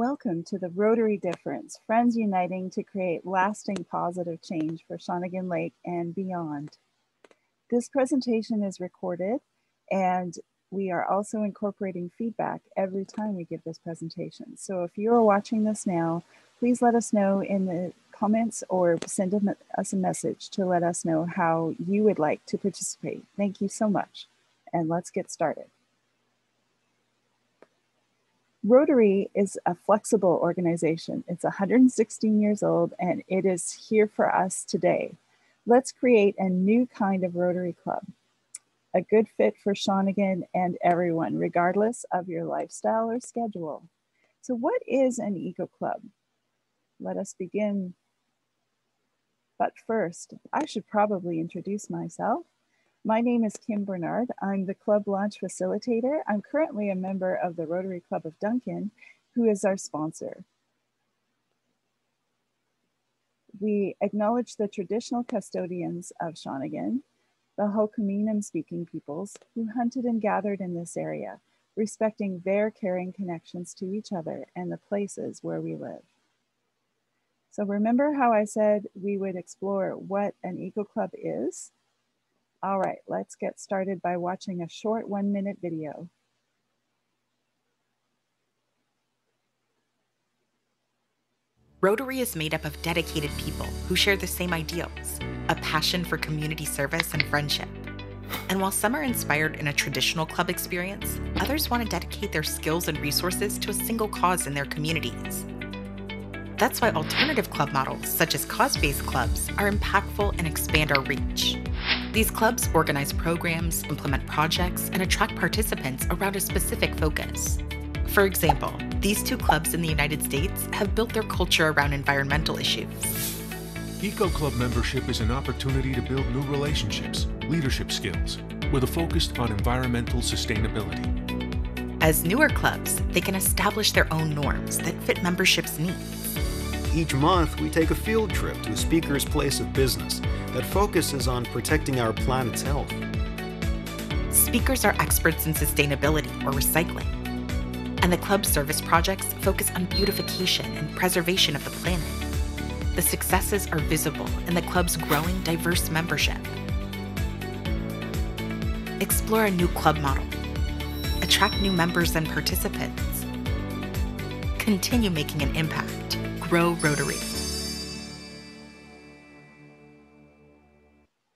Welcome to the Rotary Difference, friends uniting to create lasting positive change for Shawnigan Lake and beyond. This presentation is recorded, and we are also incorporating feedback every time we give this presentation. So if you are watching this now, please let us know in the comments or send us a message to let us know how you would like to participate. Thank you so much, and let's get started. Rotary is a flexible organization. It's 116 years old, and it is here for us today. Let's create a new kind of Rotary Club, a good fit for Shawnigan and everyone, regardless of your lifestyle or schedule. So what is an EcoClub? Let us begin. But first, I should probably introduce myself. My name is Kim Bernard. I'm the club launch facilitator. I'm currently a member of the Rotary Club of Duncan, who is our sponsor. We acknowledge the traditional custodians of Shawnigan, the Hokuminam speaking peoples who hunted and gathered in this area, respecting their caring connections to each other and the places where we live. So remember how I said we would explore what an EcoClub is? All right, let's get started by watching a short 1-minute video. Rotary is made up of dedicated people who share the same ideals, a passion for community service and friendship. And while some are inspired in a traditional club experience, others want to dedicate their skills and resources to a single cause in their communities. That's why alternative club models, such as cause-based clubs, are impactful and expand our reach. These clubs organize programs, implement projects, and attract participants around a specific focus. For example, these two clubs in the United States have built their culture around environmental issues. EcoClub membership is an opportunity to build new relationships, leadership skills, with a focus on environmental sustainability. As newer clubs, they can establish their own norms that fit membership's needs. Each month, we take a field trip to a speaker's place of business that focuses on protecting our planet's health. Speakers are experts in sustainability or recycling, and the club's service projects focus on beautification and preservation of the planet. The successes are visible in the club's growing diverse membership. Explore a new club model. Attract new members and participants. Continue making an impact. Grow Rotary.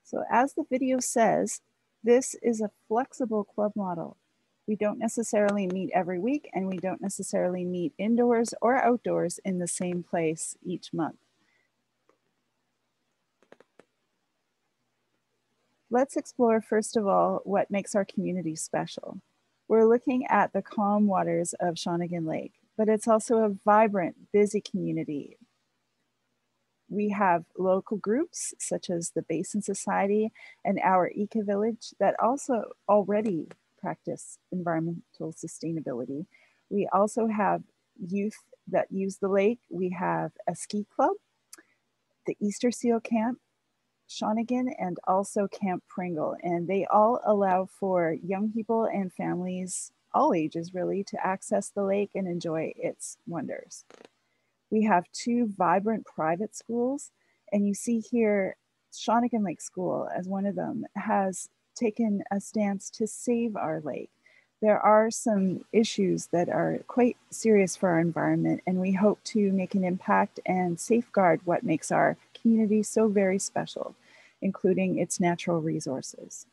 So as the video says, this is a flexible club model. We don't necessarily meet every week, and we don't necessarily meet indoors or outdoors in the same place each month. Let's explore, first of all, what makes our community special. We're looking at the calm waters of Shawnigan Lake, but it's also a vibrant, busy community. We have local groups such as the Basin Society and our Eco Village that also already practice environmental sustainability. We also have youth that use the lake. We have a ski club, the Easter Seal Camp, Shawnigan, and also Camp Pringle. And they all allow for young people and families, all ages really, to access the lake and enjoy its wonders. We have 2 vibrant private schools, and you see here Shawnigan Lake School as one of them has taken a stance to save our lake. There are some issues that are quite serious for our environment, and we hope to make an impact and safeguard what makes our community so very special, including its natural resources.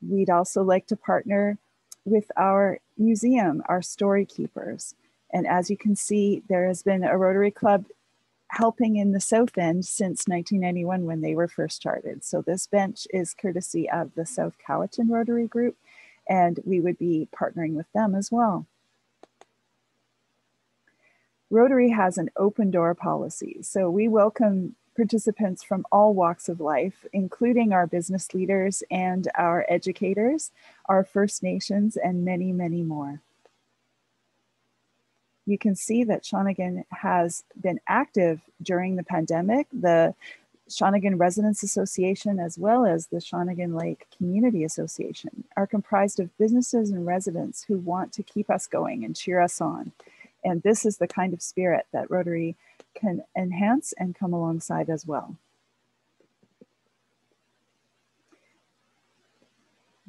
We'd also like to partner with our museum, our story keepers. And as you can see, there has been a Rotary Club helping in the South End since 1991 when they were first started. So this bench is courtesy of the South Cowichan Rotary Group, and we would be partnering with them as well. Rotary has an open door policy, so we welcome participants from all walks of life, including our business leaders and our educators, our First Nations, and many, many more. You can see that Shawnigan has been active during the pandemic. The Shawnigan Residents Association, as well as the Shawnigan Lake Community Association, are comprised of businesses and residents who want to keep us going and cheer us on. And this is the kind of spirit that Rotary can enhance and come alongside as well.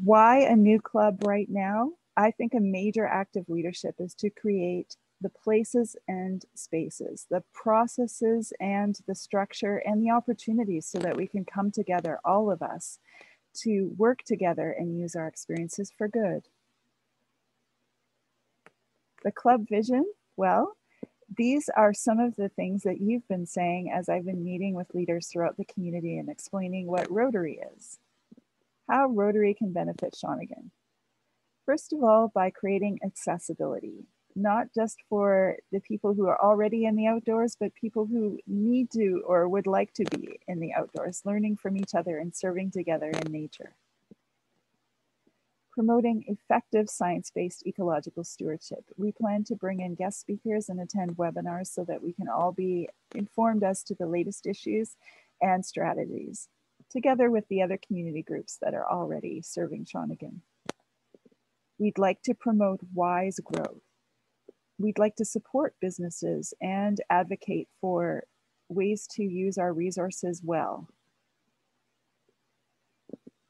Why a new club right now? I think a major act of leadership is to create the places and spaces, the processes and the structure and the opportunities so that we can come together, all of us, to work together and use our experiences for good. The club vision, well, these are some of the things that you've been saying as I've been meeting with leaders throughout the community and explaining what Rotary is, how Rotary can benefit Shawnigan. First of all, by creating accessibility, not just for the people who are already in the outdoors, but people who need to or would like to be in the outdoors, learning from each other and serving together in nature. Promoting effective science-based ecological stewardship. We plan to bring in guest speakers and attend webinars so that we can all be informed as to the latest issues and strategies, together with the other community groups that are already serving Shawnigan. We'd like to promote wise growth. We'd like to support businesses and advocate for ways to use our resources well.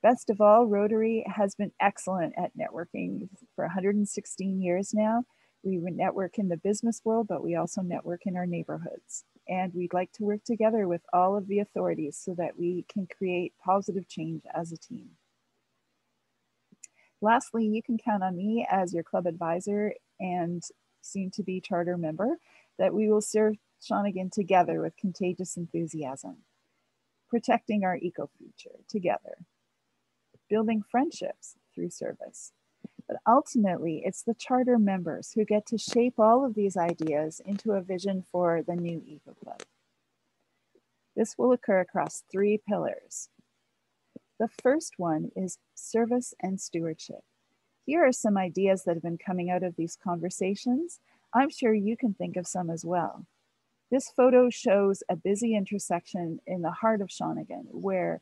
Best of all, Rotary has been excellent at networking for 116 years now. We network in the business world, but we also network in our neighborhoods. And we'd like to work together with all of the authorities so that we can create positive change as a team. Lastly, you can count on me as your club advisor and soon to be charter member, that we will serve Shawnigan together with contagious enthusiasm, protecting our eco future together, building friendships through service. But ultimately, it's the charter members who get to shape all of these ideas into a vision for the new EcoClub. This will occur across 3 pillars. The first one is service and stewardship. Here are some ideas that have been coming out of these conversations. I'm sure you can think of some as well. This photo shows a busy intersection in the heart of Shawnigan where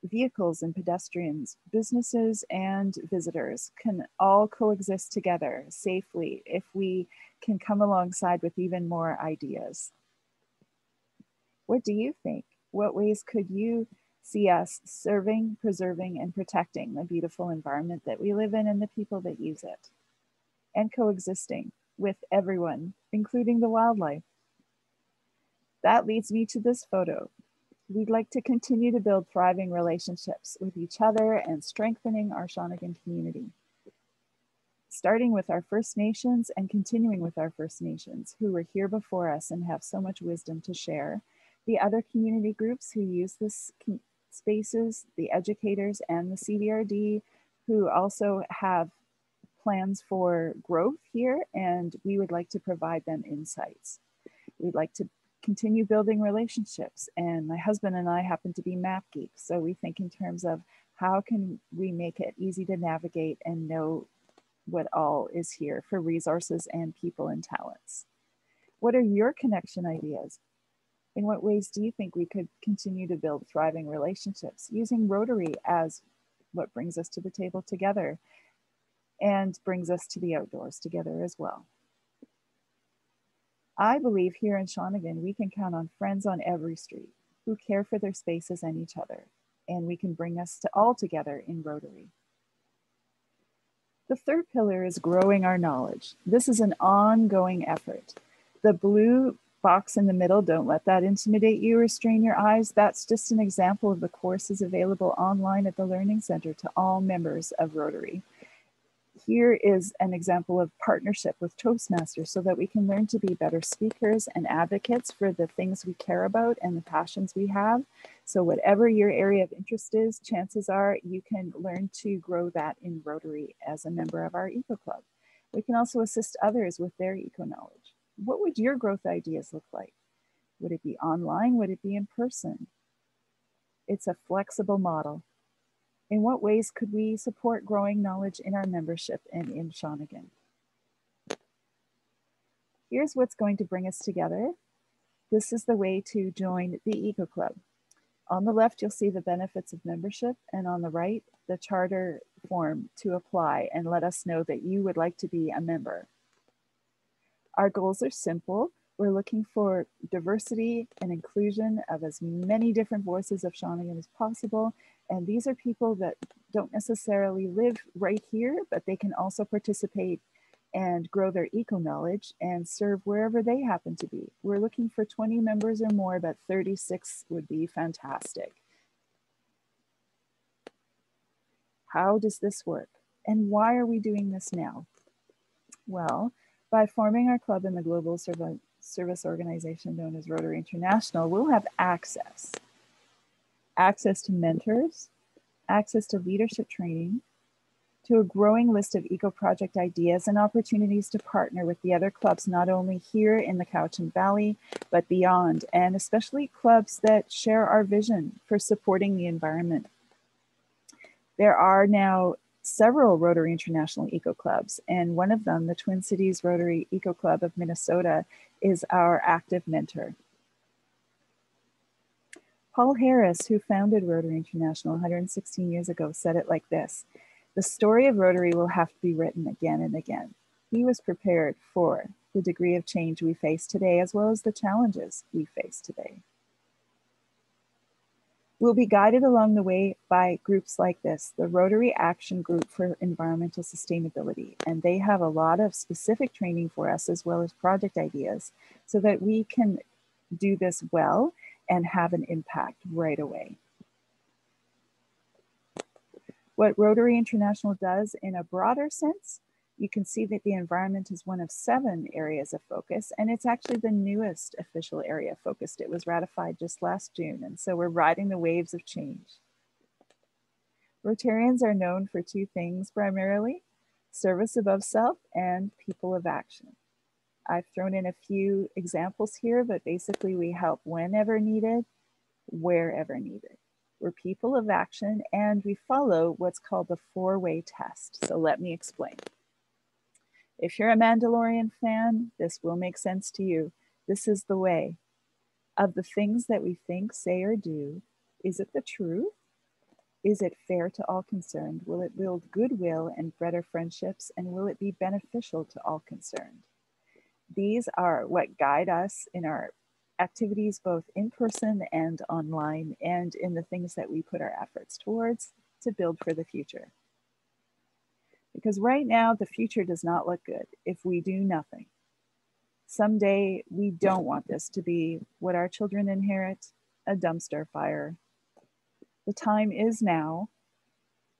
vehicles and pedestrians, businesses and visitors can all coexist together safely if we can come alongside with even more ideas. What do you think? What ways could you see us serving, preserving, and protecting the beautiful environment that we live in and the people that use it, and coexisting with everyone, including the wildlife? That leads me to this photo. We'd like to continue to build thriving relationships with each other and strengthening our Shawnigan community, starting with our First Nations and continuing with our First Nations who were here before us and have so much wisdom to share, the other community groups who use this spaces, the educators and the CDRD who also have plans for growth here, and we would like to provide them insights. We'd like to continue building relationships, and my husband and I happen to be map geeks, so we think in terms of how can we make it easy to navigate and know what all is here for resources and people and talents. What are your connection ideas? In what ways do you think we could continue to build thriving relationships using Rotary as what brings us to the table together and brings us to the outdoors together as well? I believe here in Shawnigan, we can count on friends on every street who care for their spaces and each other, and we can bring us to all together in Rotary. The third pillar is growing our knowledge. This is an ongoing effort. The blue box in the middle, don't let that intimidate you or strain your eyes. That's just an example of the courses available online at the Learning Center to all members of Rotary. Here is an example of partnership with Toastmasters so that we can learn to be better speakers and advocates for the things we care about and the passions we have. So whatever your area of interest is, chances are you can learn to grow that in Rotary as a member of our EcoClub. We can also assist others with their eco-knowledge. What would your growth ideas look like? Would it be online? Would it be in person? It's a flexible model. In what ways could we support growing knowledge in our membership and in Shawnigan? Here's what's going to bring us together. This is the way to join the EcoClub. On the left, you'll see the benefits of membership, and on the right, the charter form to apply and let us know that you would like to be a member. Our goals are simple. We're looking for diversity and inclusion of as many different voices of Shawnigan as possible. And these are people that don't necessarily live right here, but they can also participate and grow their eco-knowledge and serve wherever they happen to be. We're looking for 20 members or more, but 36 would be fantastic. How does this work? And why are we doing this now? Well, by forming our club in the global service organization known as Rotary International, we'll have access to mentors, access to leadership training, to a growing list of eco-project ideas and opportunities to partner with the other clubs, not only here in the Cowichan Valley, but beyond, and especially clubs that share our vision for supporting the environment. There are now several Rotary International eco-clubs, and one of them, the Twin Cities Rotary EcoClub of Minnesota, is our active mentor. Paul Harris, who founded Rotary International 116 years ago, said it like this: "The story of Rotary will have to be written again and again." He was prepared for the degree of change we face today, as well as the challenges we face today. We'll be guided along the way by groups like this, the Rotary Action Group for Environmental Sustainability, and they have a lot of specific training for us as well as project ideas so that we can do this well and have an impact right away. What Rotary International does in a broader sense, you can see that the environment is one of 7 areas of focus, and it's actually the newest official area focused. It was ratified just last June, and so we're riding the waves of change. Rotarians are known for 2 things primarily: service above self and people of action. I've thrown in a few examples here, but basically we help whenever needed, wherever needed. We're people of action, and we follow what's called the 4-way test. So let me explain. If you're a Mandalorian fan, this will make sense to you. This is the way. Of the things that we think, say, or do, is it the truth? Is it fair to all concerned? Will it build goodwill and better friendships? And will it be beneficial to all concerned? These are what guide us in our activities, both in person and online, and in the things that we put our efforts towards to build for the future. Because right now, the future does not look good if we do nothing. Someday, we don't want this to be what our children inherit, a dumpster fire. The time is now.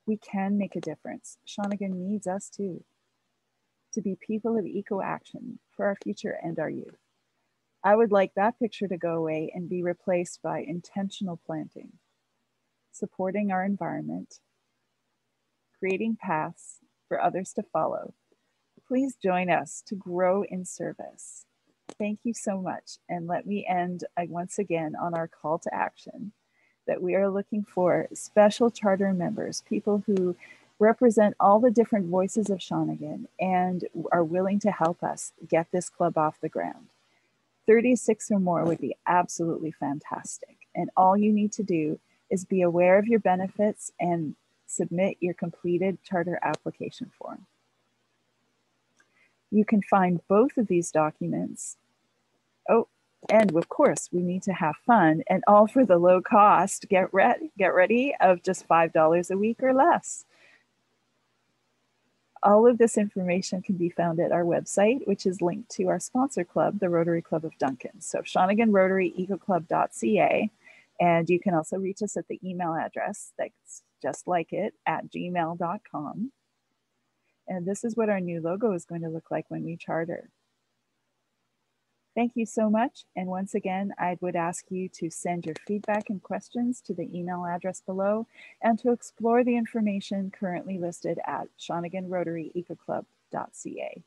We can make a difference. Shawnigan needs us too, to be people of eco-action for our future and our youth. I would like that picture to go away and be replaced by intentional planting, supporting our environment, creating paths for others to follow. Please join us to grow in service. Thank you so much. And let me end once again on our call to action that we are looking for special charter members, people who represent all the different voices of Shawnigan and are willing to help us get this club off the ground. 36 or more would be absolutely fantastic. And all you need to do is be aware of your benefits and submit your completed charter application form. You can find both of these documents. Oh, and of course, we need to have fun, and all for the low cost, get ready, of just $5 a week or less. All of this information can be found at our website, which is linked to our sponsor club, the Rotary Club of Duncan. So Shawnigan Rotary EcoClub.ca. And you can also reach us at the email address that's just like it at gmail.com. And this is what our new logo is going to look like when we charter. Thank you so much. And once again, I would ask you to send your feedback and questions to the email address below and to explore the information currently listed at Shawnigan Rotary EcoClub.ca.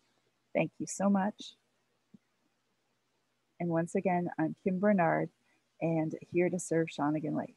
Thank you so much. And once again, I'm Kim Bernard and here to serve Shawnigan Lake.